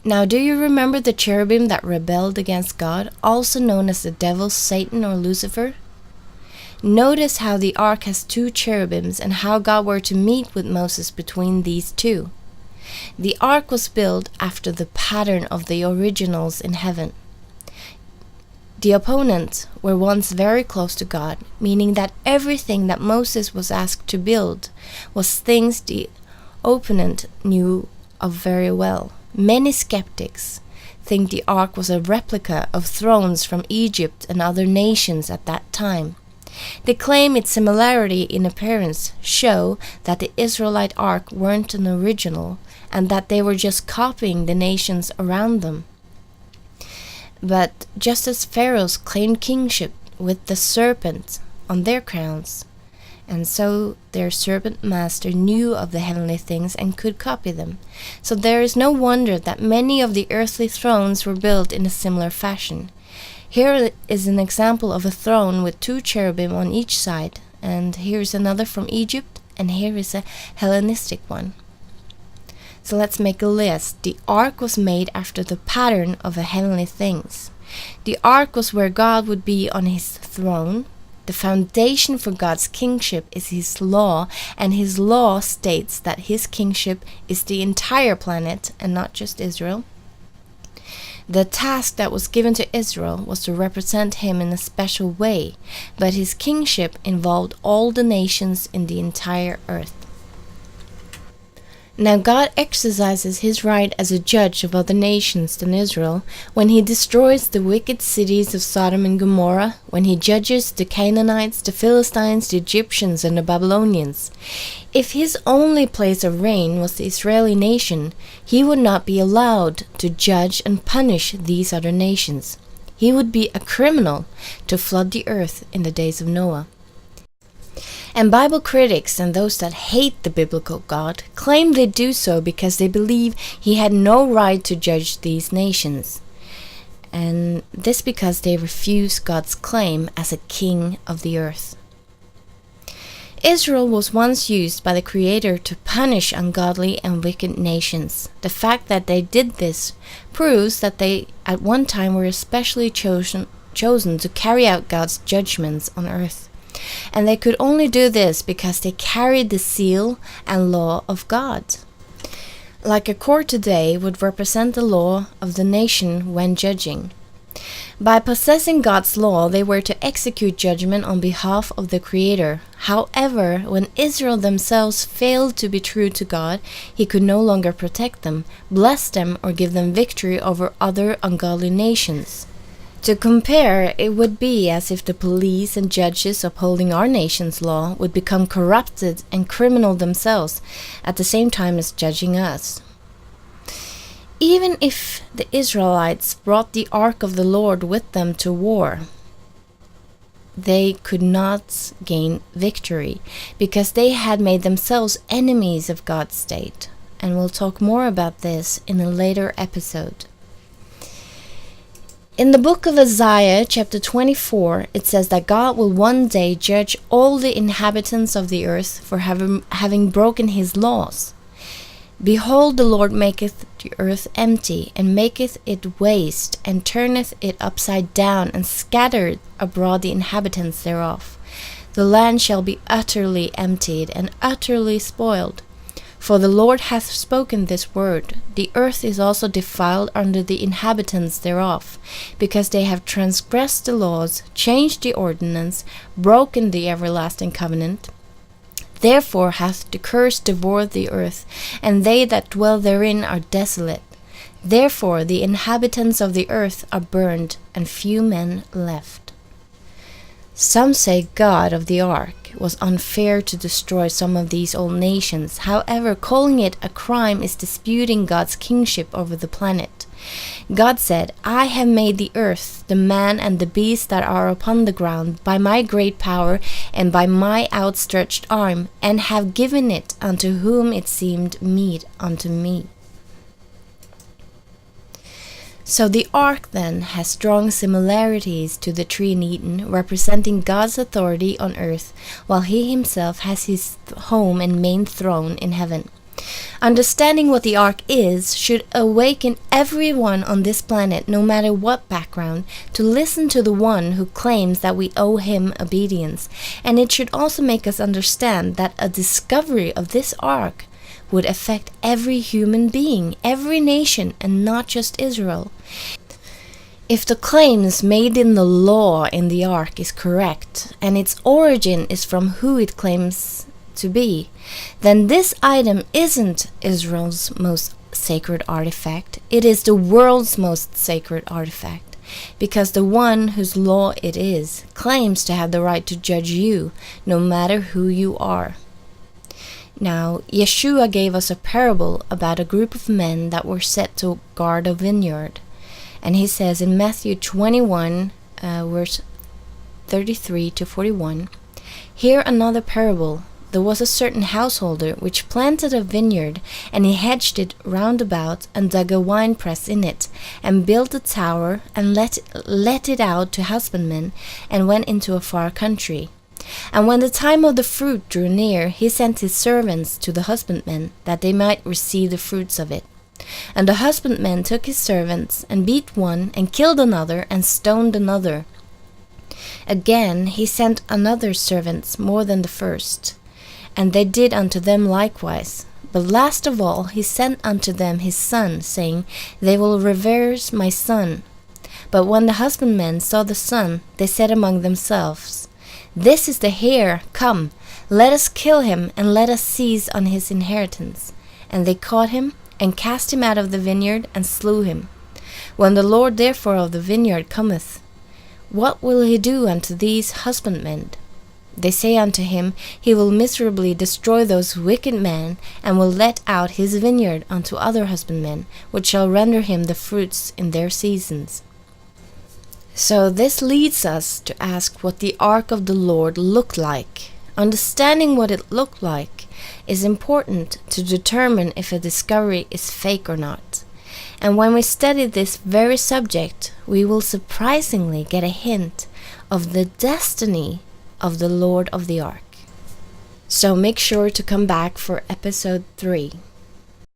Now, do you remember the cherubim that rebelled against God, also known as the devil, Satan, or Lucifer? Notice how the ark has 2 cherubims and how God were to meet with Moses between these 2. The ark was built after the pattern of the originals in heaven. The opponents were once very close to God, meaning that everything that Moses was asked to build was things the opponent knew of very well. Many skeptics think the ark was a replica of thrones from Egypt and other nations at that time. They claim its similarity in appearance show that the Israelite ark weren't an original and that they were just copying the nations around them. But just as pharaohs claimed kingship with the serpent on their crowns, and so their serpent master knew of the heavenly things and could copy them. So there is no wonder that many of the earthly thrones were built in a similar fashion. Here is an example of a throne with 2 cherubim on each side, and here is another from Egypt, and here is a Hellenistic one. So let's make a list. The ark was made after the pattern of the heavenly things. The ark was where God would be on his throne. The foundation for God's kingship is his law, and his law states that his kingship is the entire planet and not just Israel. The task that was given to Israel was to represent him in a special way, but his kingship involved all the nations in the entire earth. Now God exercises his right as a judge of other nations than Israel when he destroys the wicked cities of Sodom and Gomorrah, when he judges the Canaanites, the Philistines, the Egyptians, and the Babylonians. If his only place of reign was the Israeli nation, he would not be allowed to judge and punish these other nations. He would be a criminal to flood the earth in the days of Noah. And Bible critics and those that hate the biblical God claim they do so because they believe he had no right to judge these nations. And this because they refuse God's claim as a king of the earth. Israel was once used by the Creator to punish ungodly and wicked nations. The fact that they did this proves that they at one time were especially chosen to carry out God's judgments on earth. And they could only do this because they carried the seal and law of God. Like a court today would represent the law of the nation when judging. By possessing God's law, they were to execute judgment on behalf of the Creator. However, when Israel themselves failed to be true to God, he could no longer protect them, bless them, or give them victory over other ungodly nations. To compare, it would be as if the police and judges upholding our nation's law would become corrupted and criminal themselves at the same time as judging us. Even if the Israelites brought the ark of the Lord with them to war, they could not gain victory because they had made themselves enemies of God's state. And we'll talk more about this in a later episode. In the book of Isaiah, chapter 24, it says that God will one day judge all the inhabitants of the earth for having broken his laws. Behold, the Lord maketh the earth empty, and maketh it waste, and turneth it upside down, and scattereth abroad the inhabitants thereof. The land shall be utterly emptied, and utterly spoiled. For the Lord hath spoken this word, the earth is also defiled under the inhabitants thereof, because they have transgressed the laws, changed the ordinance, broken the everlasting covenant. Therefore hath the curse devoured the earth, and they that dwell therein are desolate. Therefore the inhabitants of the earth are burned, and few men left. Some say God of the ark was unfair to destroy some of these old nations. However, calling it a crime is disputing God's kingship over the planet. God said, I have made the earth, the man and the beast that are upon the ground, by my great power and by my outstretched arm, and have given it unto whom it seemed meet unto me. So the ark then has strong similarities to the tree in Eden, representing God's authority on earth, while he himself has his home and main throne in heaven. Understanding what the Ark is should awaken everyone on this planet, no matter what background, to listen to the one who claims that we owe him obedience. And it should also make us understand that a discovery of this Ark would affect every human being, every nation, and not just Israel. If the claims made in the law in the Ark is correct, and its origin is from who it claims to be, then this item isn't Israel's most sacred artifact, it is the world's most sacred artifact, because the one whose law it is claims to have the right to judge you, no matter who you are. Now, Yeshua gave us a parable about a group of men that were set to guard a vineyard. And he says in Matthew 21, verse 33 to 41, "Hear another parable. There was a certain householder which planted a vineyard, and he hedged it round about, and dug a winepress in it, and built a tower, and let it out to husbandmen, and went into a far country. And when the time of the fruit drew near, he sent his servants to the husbandmen, that they might receive the fruits of it. And the husbandmen took his servants, and beat one, and killed another, and stoned another. Again he sent another servants more than the first, and they did unto them likewise. But last of all he sent unto them his son, saying, They will revere my son. But when the husbandmen saw the son, they said among themselves, This is the heir, come, let us kill him, and let us seize on his inheritance. And they caught him, and cast him out of the vineyard, and slew him. When the Lord therefore of the vineyard cometh, what will he do unto these husbandmen? They say unto him, He will miserably destroy those wicked men, and will let out his vineyard unto other husbandmen, which shall render him the fruits in their seasons. So this leads us to ask what the Ark of the Lord looked like. Understanding what it looked like is important to determine if a discovery is fake or not. And when we study this very subject, we will surprisingly get a hint of the destiny of the Lord of the Ark. So make sure to come back for episode 3.